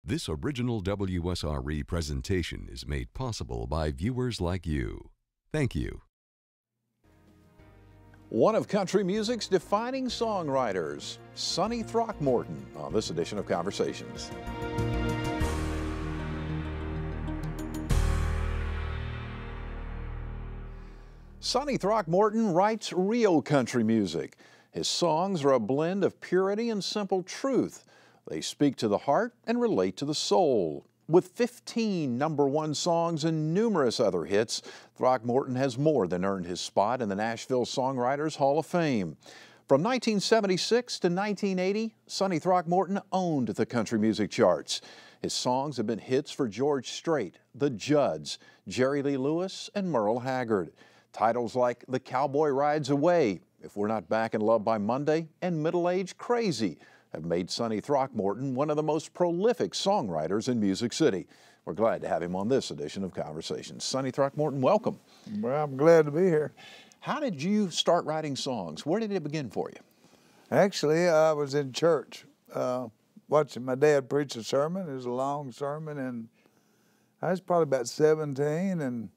This original WSRE presentation is made possible by viewers like you. Thank you. One of country music's defining songwriters, Sonny Throckmorton, on this edition of Conversations. Sonny Throckmorton writes real country music. His songs are a blend of purity and simple truth. They speak to the heart and relate to the soul. With 15 #1 songs and numerous other hits, Throckmorton has more than earned his spot in the Nashville Songwriters Hall of Fame. From 1976 to 1980, Sonny Throckmorton owned the country music charts. His songs have been hits for George Strait, the Judds, Jerry Lee Lewis, and Merle Haggard. Titles like The Cowboy Rides Away, If We're Not Back in Love by Monday, and Middle Age Crazy have made Sonny Throckmorton one of the most prolific songwriters in Music City. We're glad to have him on this edition of Conversations. Sonny Throckmorton, welcome. Well, I'm glad to be here. How did you start writing songs? Where did it begin for you? Actually, I was in church watching my dad preach a sermon. It was a long sermon, and I was probably about 17, and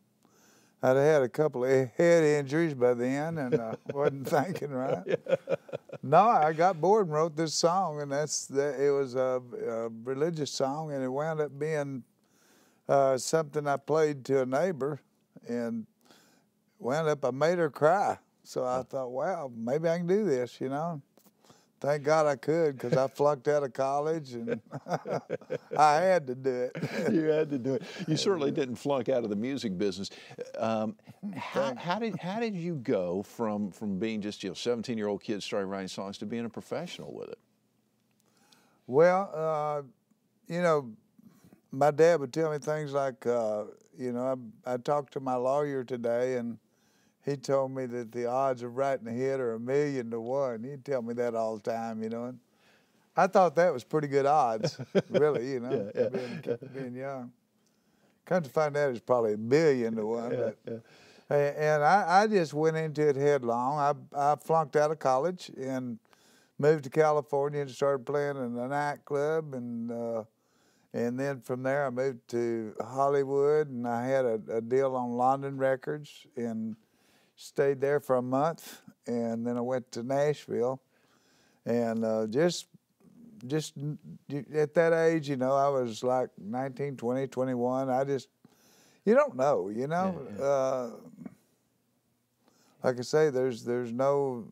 I'd had a couple of head injuries by then, and I wasn't thinking right. No, I got bored and wrote this song, and it was a religious song, and it wound up being something I played to a neighbor, and I made her cry. So I thought, wow, maybe I can do this, you know. Thank God I could, because I flunked out of college, and I had to do it. You had to do it. You certainly didn't flunk out of the music business. How did you go from being just 17-year-old kid starting writing songs to being a professional with it? Well, my dad would tell me things like, I talked to my lawyer today, and he told me that the odds of writing a hit are 1,000,000 to 1. He'd tell me that all the time, And I thought that was pretty good odds, really, being young. Come to find out, it's probably 1,000,000,000 to 1. And I just went into it headlong. I flunked out of college and moved to California and started playing in a nightclub, and then from there I moved to Hollywood, and I had a deal on London Records, and stayed there for a month, and then I went to Nashville, and just at that age, I was like 19, 20, 21. You don't know, like I say, there's no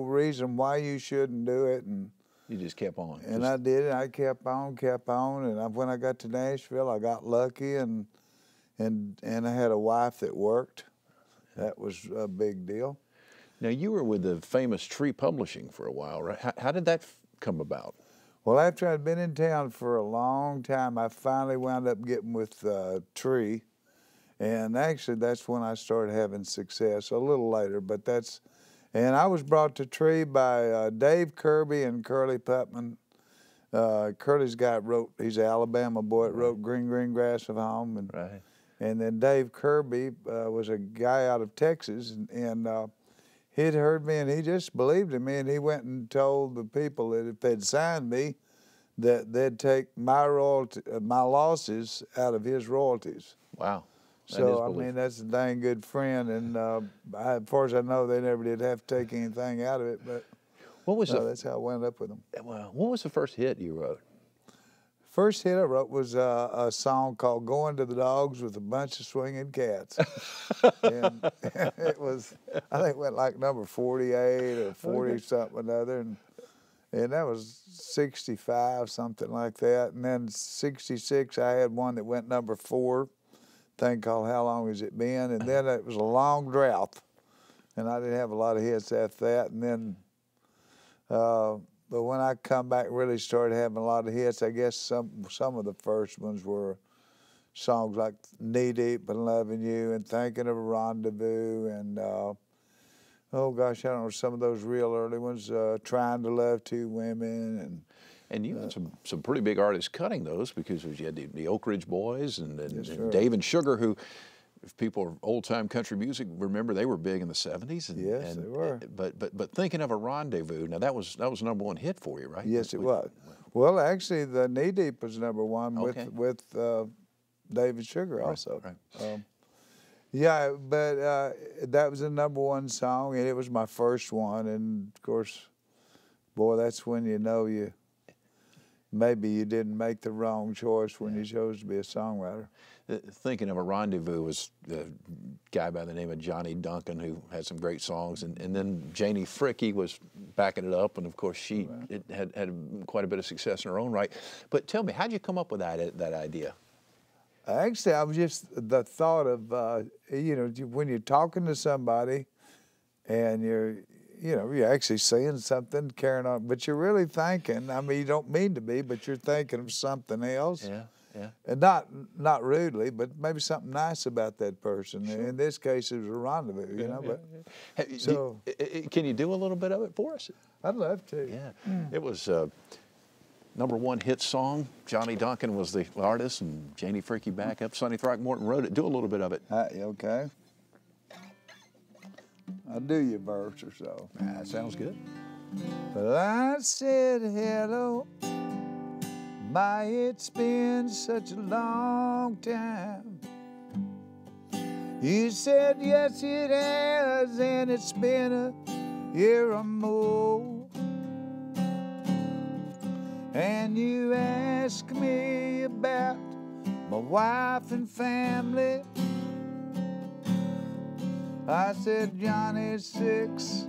reason why you shouldn't do it, and you just kept on. And I did it. I kept on, and when I got to Nashville, I got lucky, and I had a wife that worked. That was a big deal. Now, you were with the famous Tree Publishing for a while, right? How did that come about? Well, after I'd been in town for a long time, I finally wound up getting with Tree. And actually, that's when I started having success, a little later. And I was brought to Tree by Dave Kirby and Curly Putman. Curly's guy he's an Alabama boy, wrote Green, Green Grass of Home. And, right. And then Dave Kirby was a guy out of Texas, and he'd heard me, and he just believed in me, and he went and told the people that if they'd signed me, that they'd take my losses out of his royalties. Wow. So, that's a dang good friend, and as far as I know, they never did have to take anything out of it, but that's how I wound up with them. Well, what was the first hit you wrote? First hit I wrote was a song called "Going to the Dogs with a Bunch of Swinging Cats," and it was, I think, it went like number 48 or 40 something or another, and that was 65, something like that. And then 66, I had one that went number 4, thing called "How Long Has It Been?" And then it was a long drought, and I didn't have a lot of hits after that. And then. But when I come back, really started having a lot of hits. I guess some of the first ones were songs like "Knee Deep in Loving You" and "Thinking of a Rendezvous," and oh gosh, I don't know, some of those real early ones, "Trying to Love Two Women," and you had some pretty big artists cutting those, because you had the Oak Ridge Boys and yes, Dave and Sugar, who, if people are old-time country music, remember they were big in the 70s. Yes, they were. But Thinking of a Rendezvous, now that was #1 hit for you, right? Yes, it was. Well, actually, the Knee Deep was #1 Okay. with David Sugar also. Right. Yeah, but that was a #1 song, and it was my first one. And of course, boy, that's when you know maybe you didn't make the wrong choice when you chose to be a songwriter. Thinking of a Rendezvous was a guy by the name of Johnny Duncan, who had some great songs, and then Janie Fricke was backing it up, and of course she had quite a bit of success in her own right. But tell me, how'd you come up with that idea? Actually, I was just the thought of when you're talking to somebody, and you're actually saying something, carrying on, but you're really thinking. I mean, you don't mean to be, but you're thinking of something else. Yeah. Yeah. And not rudely, but maybe something nice about that person. Sure. In this case, it was a rendezvous, you know. But so, can you do a little bit of it for us? I'd love to. Yeah. It was #1 hit song. Johnny Duncan was the artist, and Janie Fricke back up. Sonny Throckmorton wrote it. Do a little bit of it. Okay. I'll do your verse or so. That sounds good. Well, I said hello. My, it's been such a long time. You said yes, it has, and it's been a year or more. And you asked me about my wife and family. I said Johnny's 6,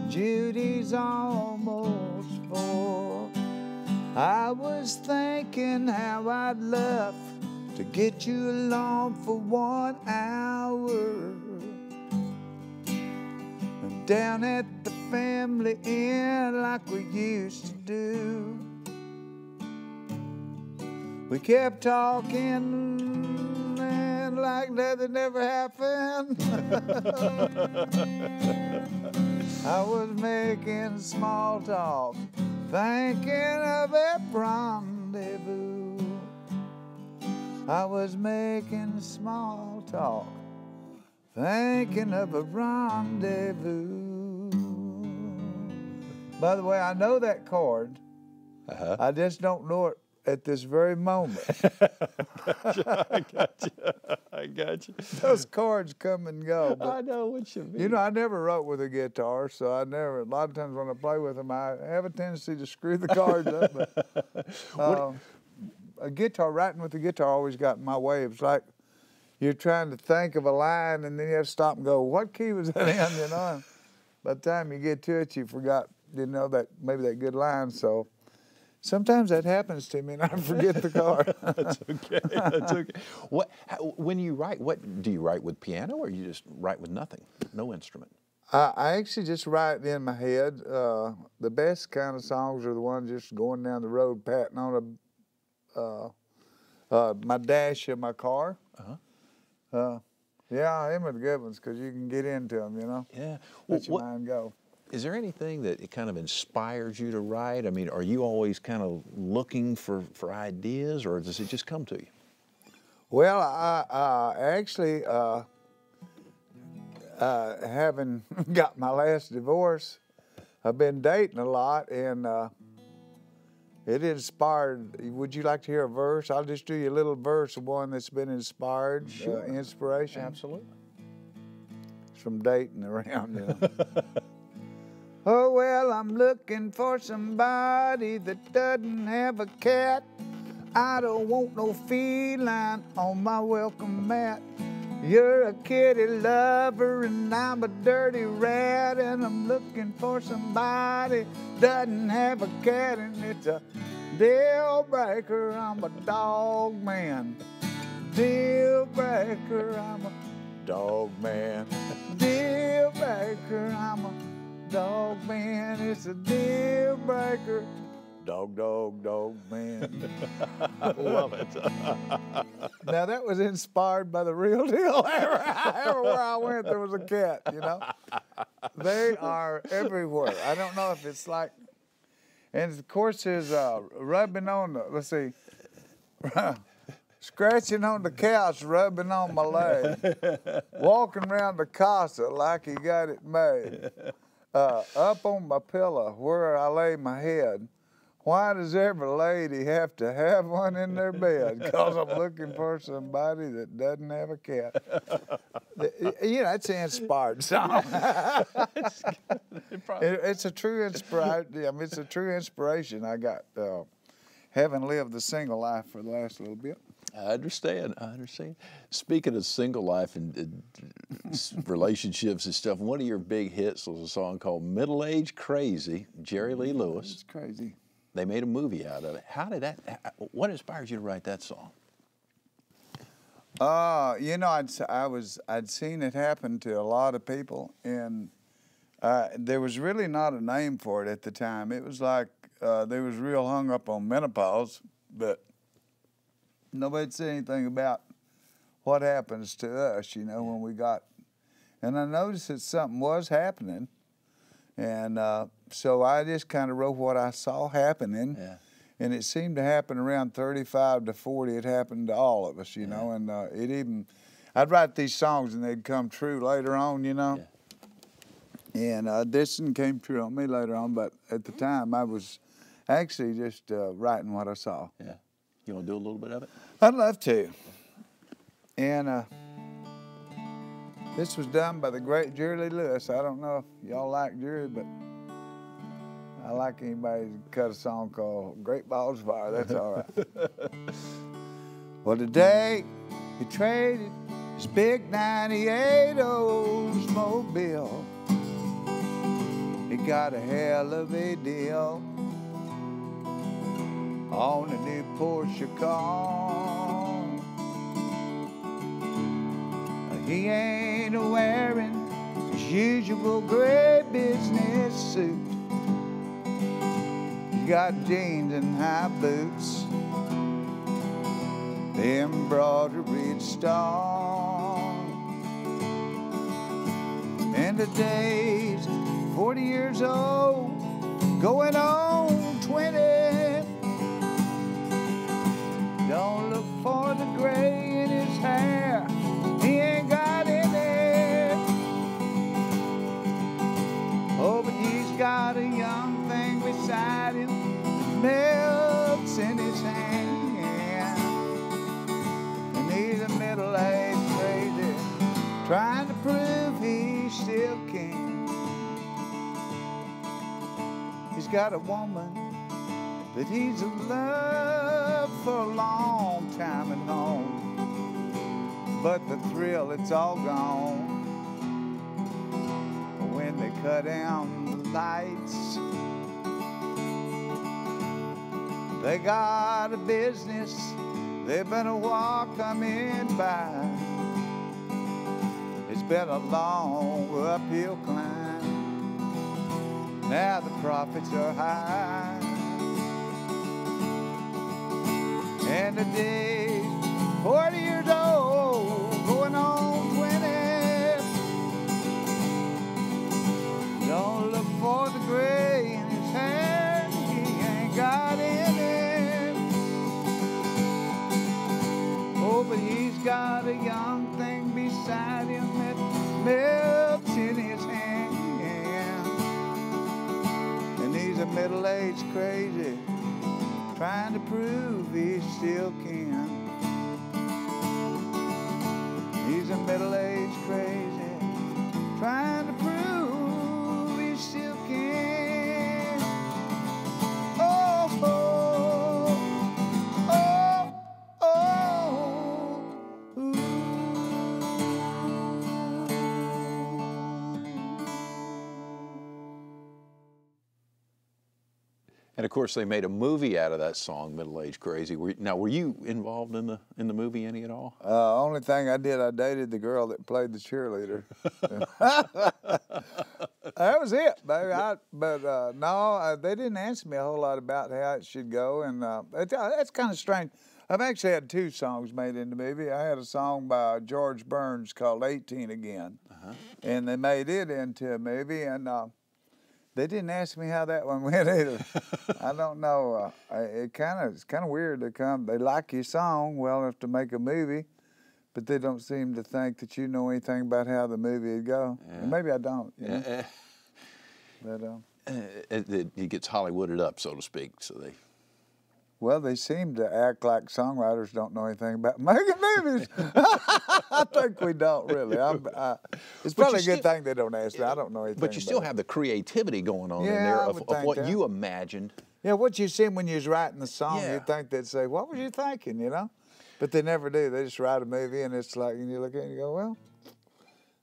Judy's almost 4. I was thinking how I'd love to get you along for 1 hour down at the family inn like we used to do. We kept talking and like nothing ever happened. I was making small talk, thinking of a rendezvous. I was making small talk, thinking of a rendezvous. By the way, I know that chord. I just don't know it at this very moment. I got you. Those chords come and go. I know what you mean. You know, I never wrote with a guitar, so a lot of times when I play with them, I have a tendency to screw the chords up. But, writing with the guitar always got in my way. It's like you're trying to think of a line, and then you have to stop and go, what key was that in, you know? And by the time you get to it, you forgot, maybe that good line, so sometimes that happens to me, and I forget the chord. That's okay. That's okay. When you write, what do you write with piano, or you just write with nothing, no instrument? I actually just write in my head. The best kind of songs are the ones just going down the road, patting on my dash of my car. Yeah, them are the good ones because you can get into them, you know. Yeah. Let your mind go. Is there anything that it kind of inspires you to write? I mean, are you always kind of looking for ideas, or does it just come to you? Well, I actually, having got my last divorce, I've been dating a lot, and it inspired. Would you like to hear a verse? I'll just do you a little verse of one that's been inspired, Sure. Inspiration. Absolutely. It's from dating around, you know. Oh, well, I'm looking for somebody that doesn't have a cat. I don't want no feline on my welcome mat. You're a kitty lover and I'm a dirty rat, and I'm looking for somebody doesn't have a cat, and it's a deal breaker. I'm a dog man. Deal breaker. I'm a dog man. Deal breaker. I'm a dog man. It's a deal breaker. Dog, dog, dog man. I love it. Now that was inspired by the real deal. Everywhere I went, there was a cat, you know. They are everywhere. I don't know if it's like, and of course there's rubbing on the, let's see, scratching on the couch, rubbing on my leg, walking around the casa like he got it made, up on my pillow where I lay my head, why does every lady have to have one in their bed? Because I'm looking for somebody that doesn't have a cat. You know, it's an inspired song. It's a true inspiration. I mean, it's a true inspiration. I got, having lived the single life for the last little bit. I understand. Speaking of single life and relationships and stuff, one of your big hits was a song called Middle Age Crazy, Jerry Lee Lewis. It's crazy. They made a movie out of it. How did that, what inspired you to write that song? You know, I'd seen it happen to a lot of people, and there was really not a name for it at the time. It was like they was real hung up on menopause, but nobody said anything about what happens to us, you know, when we got. And I noticed that something was happening, and so I just kind of wrote what I saw happening. Yeah. And it seemed to happen around 35 to 40. It happened to all of us, you know, and it even, I'd write these songs and they'd come true later on, you know. Yeah. And this one came true on me later on, but at the time I was actually just writing what I saw. Yeah. You want to do a little bit of it? I'd love to. And this was done by the great Jerry Lee Lewis. I don't know if y'all like Jerry, but I like anybody to cut a song called Great Balls of Fire. That's all right. Well, today he traded his big 98 Oldsmobile. He got a hell of a deal on a new Porsche car. He ain't wearing his usual gray business suit. Got jeans and high boots, the embroidered star. And today's 40 years old, going on 20. Don't look for the gray in his hair, he ain't got any. Oh, but he's got a young thing beside him, melts in his hand, and he's a middle-aged crazy, trying to prove he still can. He's got a woman that he's in love for a long time and known, but the thrill, it's all gone when they cut down the lights. They got a business, they've been a walk coming by. It's been a long uphill climb. Now the profits are high. And today's 40 years old, going on 20. Don't look for the gray in his hair, he ain't got any. Oh, but he's got a young thing beside him that melts in his hand. And he's a middle-aged crazy, trying to prove he still can. He's a middle-aged crazy, trying to prove he still can. Oh, oh, oh, oh, ooh. And of course, they made a movie out of that song, Middle Age Crazy. Now, were you involved in the movie any at all? Only thing I did, I dated the girl that played the cheerleader. That was it, baby. No, they didn't ask me a whole lot about how it should go, and that's kind of strange. I've actually had 2 songs made in the movie. I had a song by George Burns called 18 Again, and they made it into a movie, and they didn't ask me how that one went either. I don't know. It's kind of weird to come. They like your song well enough to make a movie, but they don't seem to think that you know anything about how the movie would go. Yeah. And maybe I don't. You know? But It gets Hollywooded up, so to speak. So they. Well, they seem to act like songwriters don't know anything about making movies. I think we don't really. It's probably a good thing they don't ask me. I don't know anything. But you still have the creativity going on in there of what you imagined. Yeah, what you see when you was writing the song, you'd think they'd say, "What was you thinking?" You know, but they never do. They just write a movie, and it's like, and you look at it and you go, "Well,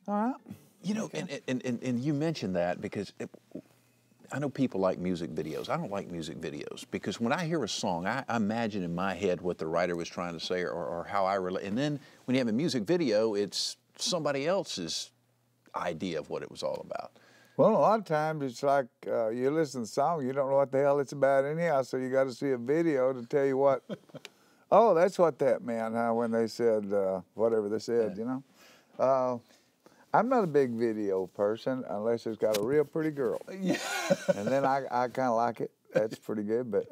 all right." You know, and you mentioned that because I know people like music videos. I don't like music videos because when I hear a song, I imagine in my head what the writer was trying to say or how I relate. And then when you have a music video, it's somebody else's idea of what it was all about. Well, a lot of times it's like you listen to the song, you don't know what the hell it's about anyhow, so you got to see a video to tell you what, oh, that's what that meant, huh, when they said whatever they said, you know. I'm not a big video person unless it's got a real pretty girl. Yeah. And then I kind of like it. That's pretty good, but.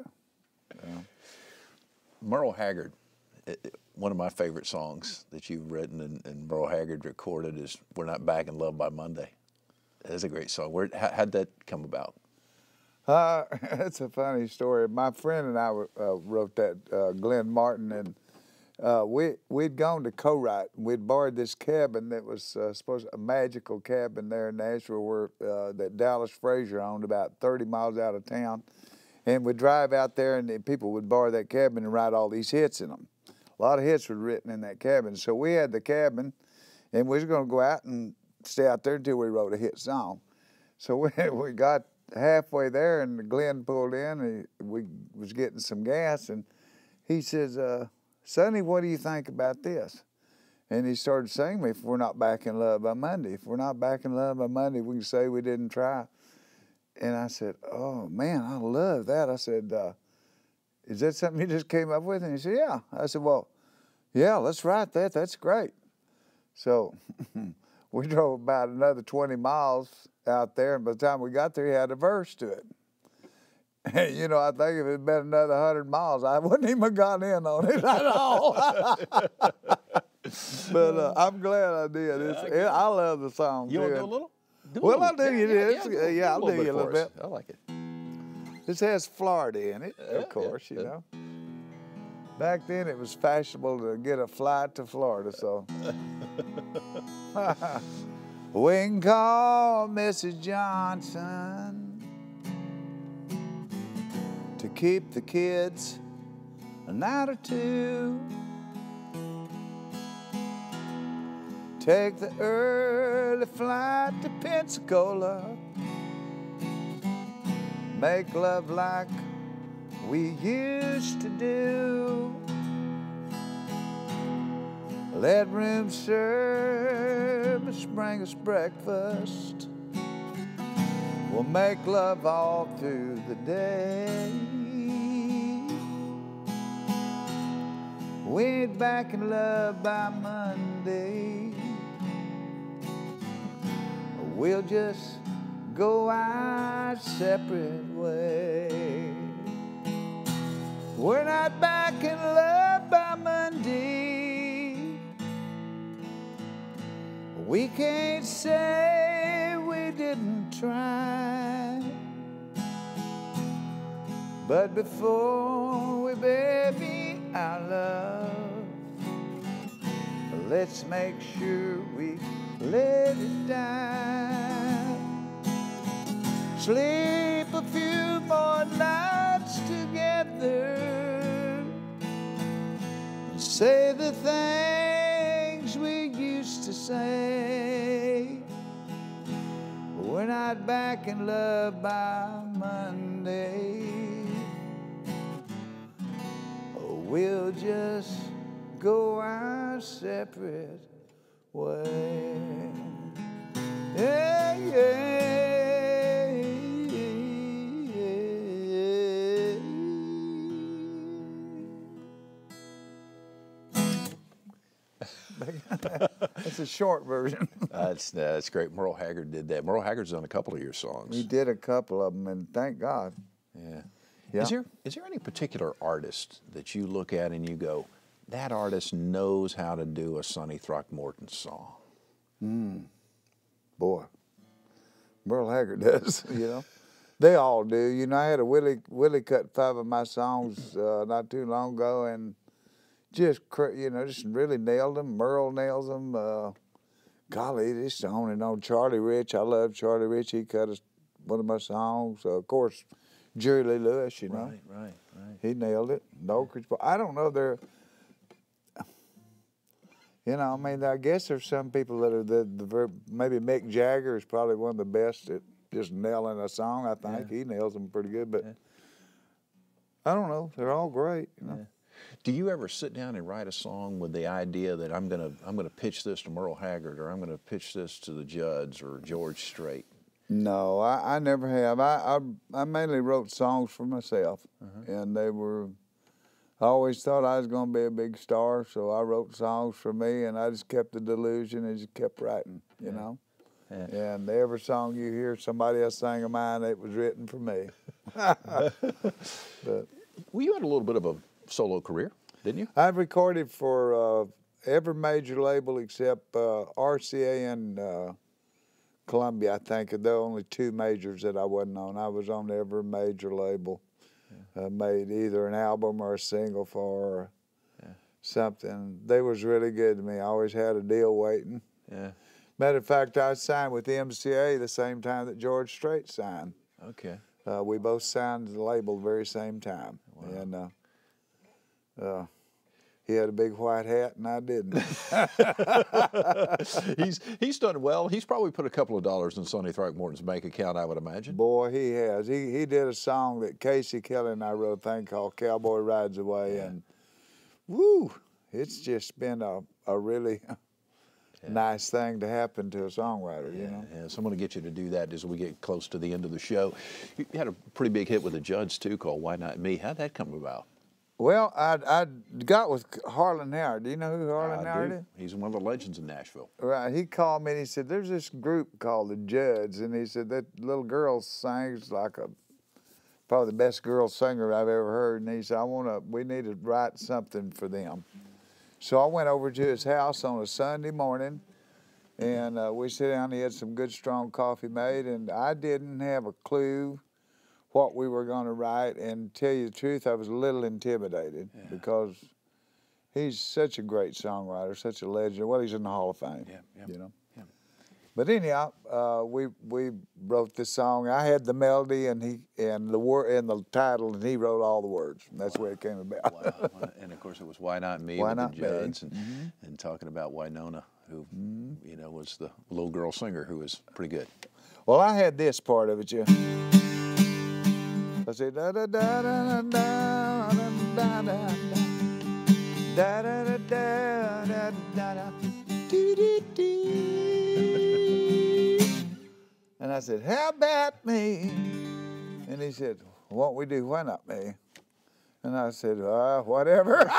Merle Haggard, one of my favorite songs that you've written and Merle Haggard recorded is We're Not Back in Love by Monday. That's a great song. How'd that come about? It's a funny story. My friend and I wrote that, Glenn Martin, and we'd gone to co-write. We'd borrowed this cabin that was supposed to, a magical cabin there in Nashville where that Dallas Frazier owned, about 30 miles out of town. And we'd drive out there and people would borrow that cabin and write all these hits in them. A lot of hits were written in that cabin. So we had the cabin and we was going to go out and stay out there until we wrote a hit song. So we got halfway there and Glenn pulled in and we was getting some gas and he says, Sonny, what do you think about this? And he started singing me, if we're not back in love by Monday. If we're not back in love by Monday, we can say we didn't try. And I said, oh, man, I love that. I said, is that something you just came up with? And he said, yeah. I said, well, yeah, let's write that. That's great. So we drove about another 20 miles out there, and by the time we got there, he had a verse to it. And, you know, I think if it had been another 100 miles, I wouldn't even have gone in on it at all. But I'm glad I did. I love the song. You want to do a little? I'll do you this. Yeah, I'll do you a little bit. I like it. This has Florida in it, of course, you know. Back then, it was fashionable to get a flight to Florida, so. We can call Mrs. Johnson to keep the kids a night or two. Take the early flight to Pensacola. Make love like we used to do. Let room serve us, bring us breakfast. We'll make love all through the day. We ain't back in love by Monday. We'll just go our separate way. We're not back in love by Monday. We can't say we didn't try. But before we bury our love, let's make sure we let it die. Sleep a few more nights together and say the things we used to say. We're not back in love by Monday. We'll just go our separate way. Yeah, yeah. That's a short version. That's great. Merle Haggard did that. Merle Haggard's done a couple of your songs. He did a couple of them, and thank God. Yeah. Yeah. Is there any particular artist that you look at and you go, that artist knows how to do a Sonny Throckmorton song? Boy, Merle Haggard does, you know. They all do. You know, I had a Willie cut 5 of my songs not too long ago, and just just really nailed them. Merle nails them. Golly, this on and on. Charlie Rich, I love Charlie Rich. He cut one of my songs. Of course, Jerry Lee Lewis. You know, right. he nailed it. No, I don't know. I mean, I guess there's some people that are maybe Mick Jagger is probably one of the best at just nailing a song. I think he nails them pretty good, but I don't know. They're all great. You know. Do you ever sit down and write a song with the idea that I'm gonna pitch this to Merle Haggard, or I'm gonna pitch this to the Judds or George Strait? No, I never have. I mainly wrote songs for myself, and they were. I always thought I was going to be a big star, so I wrote songs for me, and I just kept the delusion and just kept writing, you know. Yeah. And every song you hear somebody else sing of mine, it was written for me. But, well, you had a little bit of a solo career, didn't you? I've recorded for every major label except RCA and Columbia, I think. There were only 2 majors that I wasn't on. I was on every major label. Made either an album or a single for something. They was really good to me. I always had a deal waiting. Yeah. Matter of fact, I signed with the MCA the same time that George Strait signed. Okay. We both signed the label the very same time. Wow. And he had a big white hat and I didn't. He's done well. He's probably put a couple of dollars in Sonny Throckmorton's bank account, I would imagine. Boy, he has. He did a song that Casey Kelly and I wrote, a thing called Cowboy Rides Away, and woo, it's just been a really nice thing to happen to a songwriter, you know. Yeah, so I'm going to get you to do that as we get close to the end of the show. You had a pretty big hit with the Judds too, called Why Not Me. How'd that come about? Well, I got with Harlan Howard. Do you know who Harlan Howard is? He's one of the legends in Nashville. Right. He called me and he said, there's this group called the Judds, and he said that little girl sings like probably the best girl singer I've ever heard. And he said, we need to write something for them. So I went over to his house on a Sunday morning, and we sat down. He had some good, strong coffee made, and I didn't have a clue what we were going to write, and tell you the truth, I was a little intimidated because he's such a great songwriter, such a legend. Well, he's in the Hall of Fame, you know. Yeah. But anyhow, we wrote this song. I had the melody and the title, and he wrote all the words. And that's the way it came about. Wow. And of course, it was Why Not Me with the Judds, and talking about Winona, who was the little girl singer who was pretty good. Well, I had this part of it, yeah. I said da da da da da da da da da da da da da da dee dee dee. And I said, how about me? And he said, what we do, why not me? And I said, whatever. No,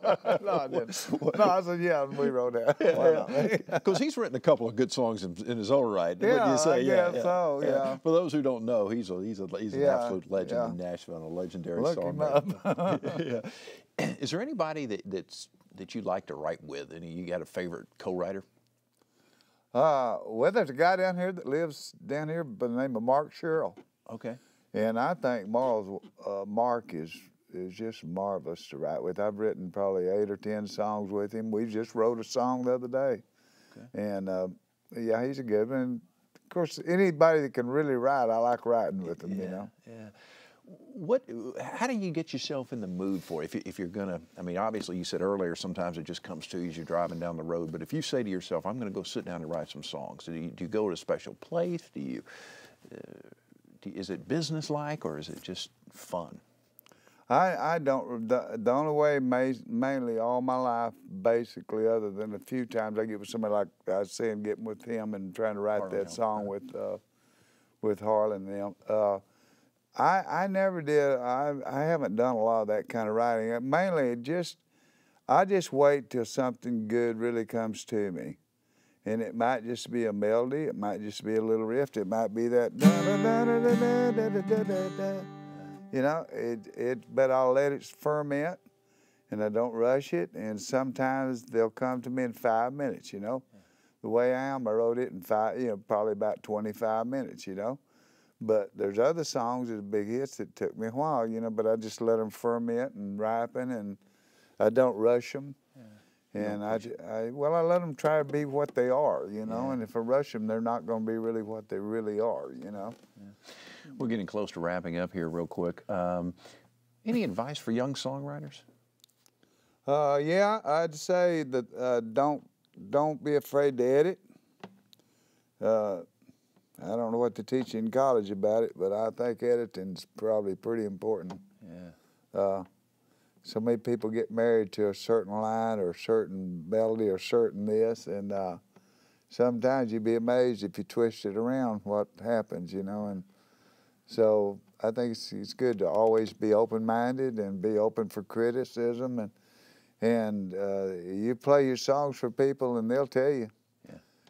I didn't. No, I said, yeah, we wrote that. Why not me? Because he's written a couple of good songs in his own right. Yeah, you say? I guess so, yeah. For those who don't know, he's an absolute legend in Nashville, and a legendary songwriter. Is there anybody that you like to write with? You got a favorite co-writer? Well, there's a guy down here that lives down here by the name of Mark Sherrill. Okay. And I think Mark is just marvelous to write with. I've written probably 8 or 10 songs with him. We just wrote a song the other day. Okay. And yeah, he's a good one. And of course, anybody that can really write, I like writing with them, you know. Yeah. How do you get yourself in the mood for it? If you're gonna, I mean, obviously you said earlier, sometimes it just comes to you as you're driving down the road. But if you say to yourself, I'm gonna go sit down and write some songs, do you go to a special place? Is it business-like, or is it just fun? I don't. The only way, mainly all my life, basically, other than a few times I get with somebody like I was saying, getting with him and trying to write that song with Harlan and them. I never did. I haven't done a lot of that kind of writing. Mainly, I just wait till something good really comes to me. And it might just be a melody, it might just be a little riff, it might be that da da da da da da da da da da. You know, but I'll let it ferment, and I don't rush it. And sometimes they'll come to me in 5 minutes. You know, the way I am, I wrote it in probably about 25 minutes. You know, But there's other songs that are big hits that took me a while, you know, but I just let them ferment and ripen, and I don't rush them. Yeah. And I let them try to be what they are, you know, and if I rush them, they're not going to be really what they really are, you know. Yeah. We're getting close to wrapping up here real quick. Any advice for young songwriters? Yeah, I'd say that don't be afraid to edit. I don't know what to teach you in college about it, but I think editing's probably pretty important. Yeah. So many people get married to a certain line or a certain melody or certain this, and sometimes you'd be amazed if you twist it around what happens, you know. And so I think it's good to always be open-minded and be open for criticism, and you play your songs for people and they'll tell you.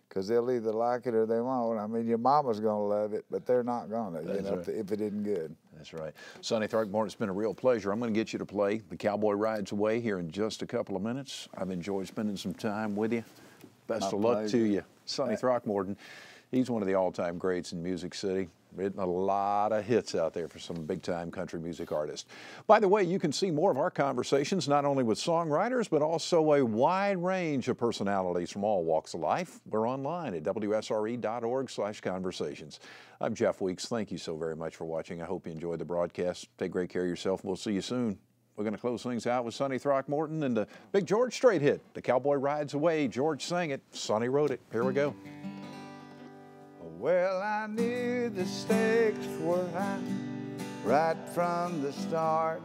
Because they'll either like it or they won't. I mean, your mama's going to love it, but they're not going to, you know, right, if it isn't good. That's right. Sonny Throckmorton, it's been a real pleasure. I'm going to get you to play The Cowboy Rides Away here in just a couple of minutes. I've enjoyed spending some time with you. Best of luck to you. Sonny Throckmorton, he's one of the all-time greats in Music City. Written a lot of hits out there for some big-time country music artists. By the way, you can see more of our conversations, not only with songwriters, but also a wide range of personalities from all walks of life. We're online at WSRE.org/conversations. I'm Jeff Weeks. Thank you so very much for watching. I hope you enjoyed the broadcast. Take great care of yourself, and we'll see you soon. We're going to close things out with Sonny Throckmorton and the Big George Strait hit, The Cowboy Rides Away. George sang it. Sonny wrote it. Here we go. Well, I knew the stakes were high right from the start.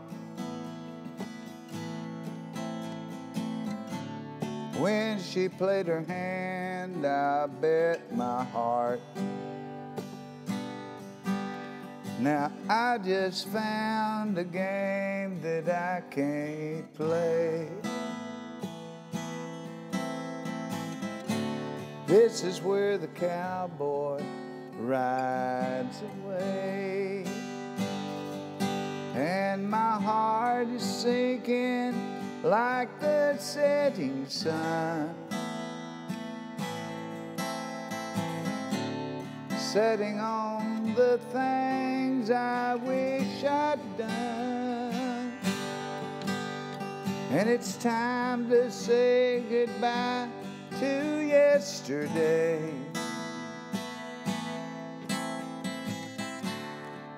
When she played her hand, I bet my heart. Now I just found a game that I can't play. This is where the cowboy rides away, and my heart is sinking like the setting sun, setting on the things I wish I'd done. And it's time to say goodbye to yesterday.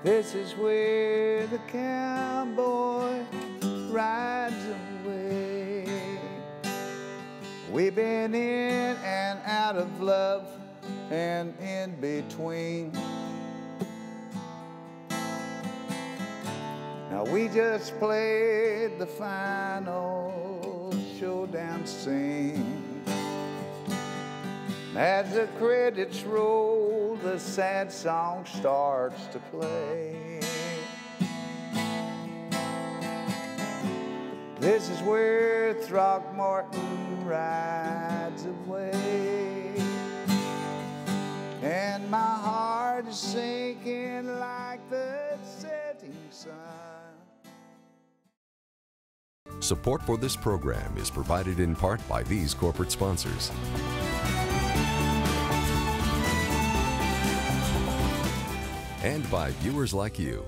This is where the cowboy rides away. We've been in and out of love and in between. Now we just played the final showdown scene. As the credits roll, the sad song starts to play. This is where Throckmorton rides away, and my heart is sinking like the setting sun. Support for this program is provided in part by these corporate sponsors. And by viewers like you.